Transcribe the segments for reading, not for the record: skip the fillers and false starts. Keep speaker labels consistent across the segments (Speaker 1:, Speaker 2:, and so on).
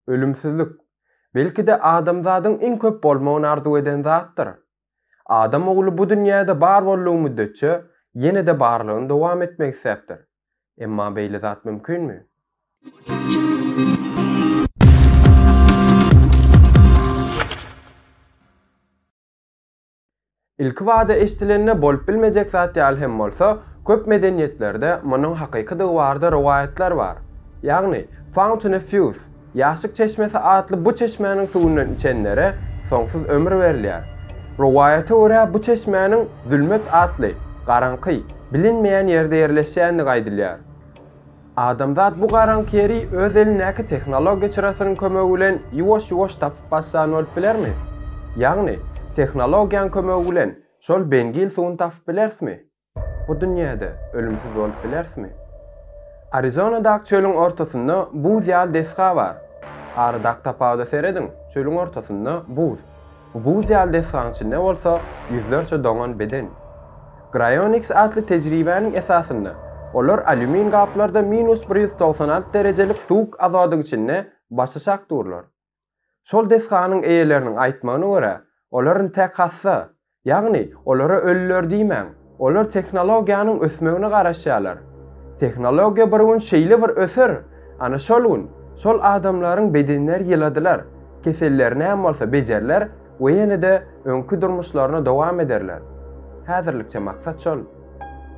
Speaker 1: Ölümsüzlük. Belki de adamzadın en köp bolmagyny arzu eden zatdyr. Adam ogly bu dünýäde bar bolýan müddetçe ýene de barlygyny dowam etmek isläpdir. Emma beýle zat mümkinmi? İlki wada eşdilenine bolup bilmejek zat ýaly hem bolsa, köp medeniýetlerde munyň hakyky dygwarda rowayatlar bar. Ýagny Fountain of Youth, ýaşyk çeşmesi adly bu çeşmenin suwundan içenlere soňsuz ömür berilýär. Rowayaty görä bu çeşmenin Zulmet adly garanky, bilinmeýän ýerde ýerleşýändigi aýdylýar. Adamzat bu garanky ýeri öz elinäki tehnologiýa çyrasynyň kömegi bilen ýuwaş-ýuwaş tapyp başsan bolup bilermi? Ýagny tehnologiýanyň kömegi bilen şol bengil suwuny tapyp bilersmi? Bu dünýäde ölümsiz bolup bilersmi? Arizona'daky çölüň ortasynda buz ýaly deska bar. Ardak tapawda seredin, çölüň ortasynda buz. Buz ýaly deskaň içinde bolsa ýüzlerçe doňan beden. Cryonics adly tejribeniň esasynda olar alümin gaplarda -196 derecelik suwuk azadyň içinde başaşak durlar. Şol deskanyň eýeleriniň aýtmagyna görä, olaryň tek hassa, ýagny olara ölüler diýmän, olar tehnologiýanyň ösmegine garaşýarlar. Tehnologiýa bir gün şeýle bir öser, ana şol gün şol adamlaryň bedenleri ýyladylar, kesellerini hem bolsa bejerler we ýene de öňkü durmuşlaryna dowam ederler. Häzirlikçe maksat şol.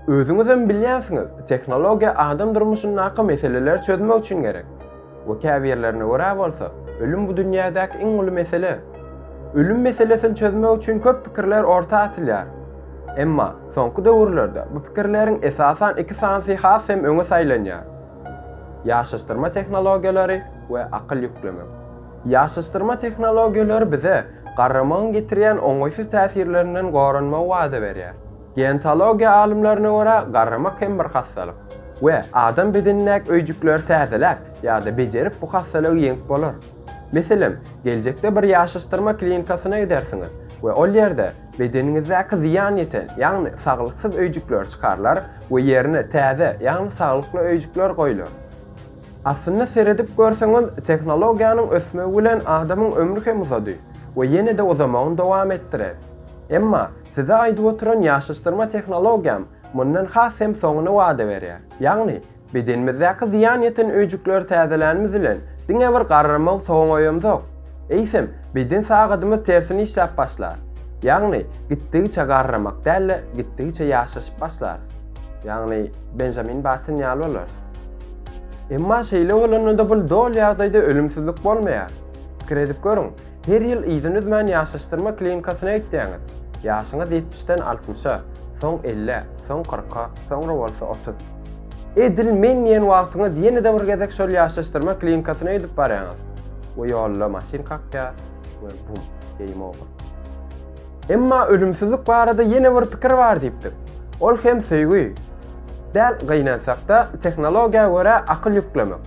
Speaker 1: Özüňizem bilýänsiňiz, tehnologiýa adam durmuşynyňky meseleler çözmek üçin gerek. We käbirlerine görä bolsa, ölüm bu dünýädäki iň uly mesele. Ölüm meselesini çözmek üçin köp pikirler orta atylýar. Emma soňky döwürlerde bu pikirleriň esasan iki sansy has hem öňe saýlanýar. Ýaşastyrma tehnologiýalary we akyl ýüklemek. Ýaşastyrma tehnologiýalary bize garramagyň getirýän oňaýsyz täsirlerinden gorunma wada berýär. Genetologiýa alimlerine görä garramak hem bir hassalyk we adam bedenindäki öýjükleri täzeläp ýa-da bejerip bu hassalygy ýeňip bolar. Meselem, geljekde bir ýaşastyrma klinikasyna gidersiňiz we ol ýerde bedeniňizdäki ziýan ýeten, ýagny saglyksız öýjükler çykarlar we ýerine täze, ýagny saglykly öýjükler goýular. Aslynda seredip görseňiz, tehnologiýanyň ösmegi bilen adamyň ömrü hem uzady we ýene de o zaman dowam etdirer. Emma size aýdyp oturan ýaşastyrma tehnologiýam mundan has hem soňuny wada berýär. Ýagny bedenimizdäki ziýan ýeten öýjükler täzelenmez bilen diňe bir garramak soňoýum zok. Eýsem beden sagadymyz tersini işläp başlar. Ýagny gitdigiçe garramak däl, gitdigiçe ýaşaşyp başlar. Ýagny Benjamin Button ýaly bolar. Emma şeýle bolanda bu dol ýagdaýda ölümsizlik bolmaýar. Pikir edip görüň, her ýyl ýüzüňiz bilen ýaşaşdyrma klinikasyna gitdiňiz. Ýaşyňyz 70-den 60-a, soň 50, soň 40-a, soňra bolsa 30. Edil men ýen wagtyňyz ýene de bir gezek şol ýaşaşdyrma klinikasyna gidip barýaňyz. O ýolda maşin kakýar we bum, game over. Emma ölümsizlik barada ýene bir pikir bar diýipdir. Ol hem söýgü. Däl gynansak-da tehnologiýa görä akyl ýüklemek.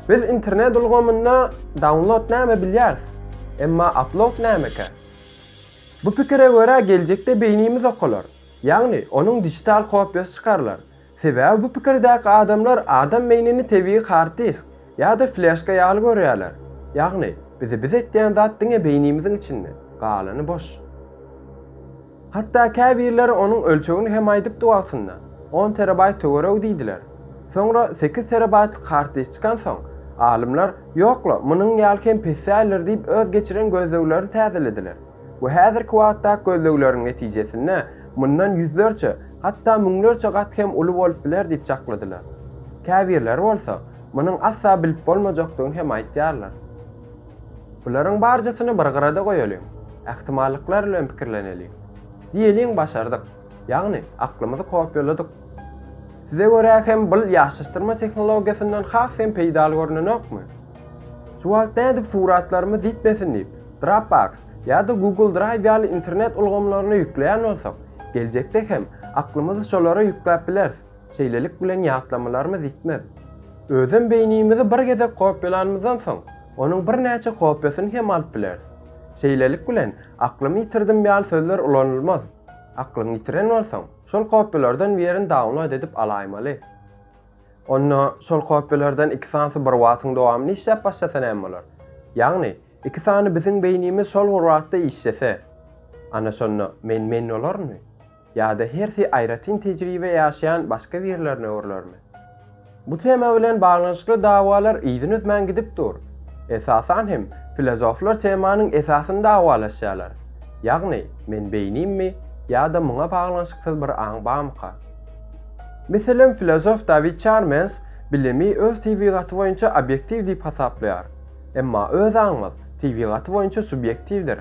Speaker 1: Biz internet ulgamynda download näme bilýäris, emma upload nämeke? Bu pikire görä geljekde beýnimiz okular. Ýagny onuň digital kopýasy çykarlar. Sebäbi bu pikirdäki adamlar adam beýnini tebii hard disk ýa-da flashka ýaly görýärler. Ýagny biz etdiýän zat diňe beýnimiziň içinde, galany boş. Hatta käbirler onuň ölçegini hem aýdyp duwaksynda 10 terabayt töwerek diýdiler. Soňra 8 terabayt hard disk çykan soň alimler ýokla, munyň ýalken pessäler diýip öz geçiren gözleglerini täzelediler. Bu häzirki wagtda gözlegleriň netijesinde mundan ýüzlerçe, hatta müňlerçe gat hem uly bolup biler diýip çakladylar. Käbirler bolsa, munyň asla bilip bolmajakdygyny hem aýtýarlar. Bularyň barjasyny bir garada goýalyň, ähtimallikler bilen pikirlenelik. Diýeliň başardyk, ýagny aklymyzy kopýaladyk. Size görä hem bu ýaşastyrma tehnologiýasyndan has hem peýdal görnenokmy? Şu wagtda edip suratlarymyz ýitmesin diýip Dropbox ýa-da Google Drive ýaly internet ulgamlaryna ýükleýän bolsak, geljekde hem aklymyzy şolara ýükläp biler. Şeýlelik bilen ýatlamalarymyz ýitmez. Özüm beýnimizi bir gezek kopýalanmazdan soň, onuň bir näçe kopýasyny hem alyp biler. Şeýlelik bilen aklymy ýitirdim ýaly sözler ulanylmaz. Aklyny ýitiren bolsaň, şol kopýalardan birini download edip alaýmaly. Onda şol kopýalardan iki sansy bir wagtyň dowamyny işläp başlasan hem bolar. Ýagny iki sany biziň beýnimiz şol gurbatda işlese, ana şonu men olarmy? Ýa-da hersi aýratyn tejribe ýaşaýan başga birlerine öwrülermi? Bu tema bilen baglanşykly dawalar ýygyny özmän gidip dur. Esasan hem filozoflar temanyň esasyny dawalaşýarlar. Ýagny men beýnimmi ýa-da muňa baglanşyksyz bir aň barmyka? Meselem filozof David Chalmers bilimi öz tebigaty boýunça obyektiw diýip hasaplaýar. Emma öz aňymyz tebigaty boýunça subyektiwdir.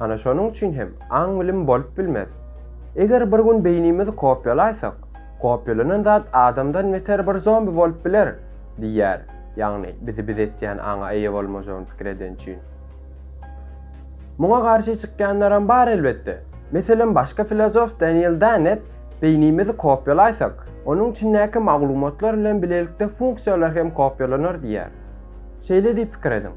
Speaker 1: Ana şonuň üçin hem aň bilim bolup bilmez. Eger bir gün beýnimizi kopýalaýsak, kopýalanan zat adamdan beter bir zombi bolup biler diýär. Ýagny bizi etýän aňa eýe bolmajagyny pikir eden üçin. Muňa garşy çykýanlaram bar elbetde. Meselem başga filozof Daniel Dennett beýnimizi kopýalaýsak, onuň içindäki maglumatlar bilen bilelikde funksiýalar hem kopýalanır diýär. Şeýle diýip pikir edin.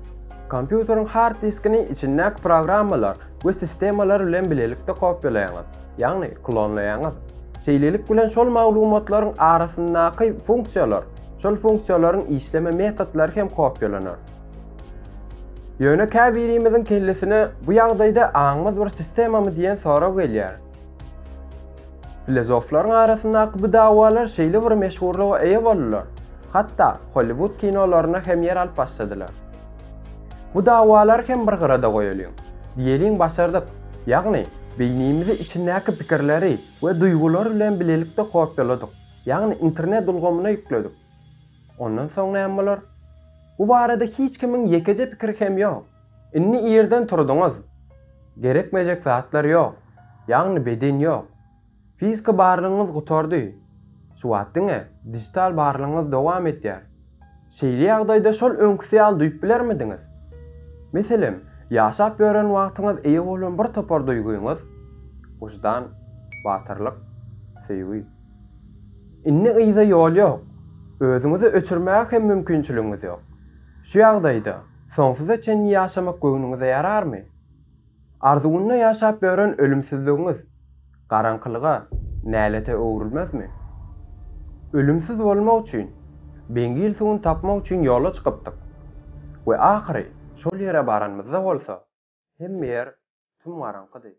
Speaker 1: Kompýuteriň hard diskini içindäki programmalar we sistemalar bilen bilelikde kopýalaýaňyz, ýagny klonlaýaňyz. Şeýlelik bilen şol maglumatlaryň arasyndaky funksiýalar, şol funksiýalaryň işleme metodlary hem kopýalanır. Ýöne käbirimiziň kellesine bu ýagdaýda aňymyz bir sistemamy diýen sorag gelýär. Filozoflaryň arasyndaky bu dawalar şeýle bir meşhurlyga eýe boldular. Hatda Hollywood kinolaryna hem yer alyp başladylar. Bu dawalar hem bir gyrada goýulýan. Diýeliň başardyk. Ýagny beýnimizi içindäki pikirleri we duýgulary bilen bilelikde kopýaladyk. Ýagny internet ulgamyna ýükledik. Ondan soň näme bolar? Bu barada hiç kimiň ýekeje pikiri hem ýok. Inni ýerden turdyňyz. Gerekmejek zatlar ýok. Ýagny beden ýok. Fizika barlygyňyz gutardy. Şu wagtda dijital barlygyňyz dowam etýär. Şeýle ýagdaýda şol öňküsiýal duýup bilermidiňiz? Meselem, ýaşap ýören wagtyňyz eýe bolan bir topar duýguňyz, wujdan, batyrlyk, sevgi. Inni ýyda ýol ýok. Özüňizi öçürmäge hem mümkinçiligiňiz ýok. Şu ýagdaýda soňsuza çen ýaşamak göwnüňize ýararmy? Arzugyny ýaşap ýören ölümsizligiňiz garankylyga nälete öwrülmezmi? Ölümsiz bolmak üçin, beňgil suwun tapmak üçin ýola çykypdyk. We ahyry şol ýere baranmyzda bolsa, hemme ýer tüm garankydy.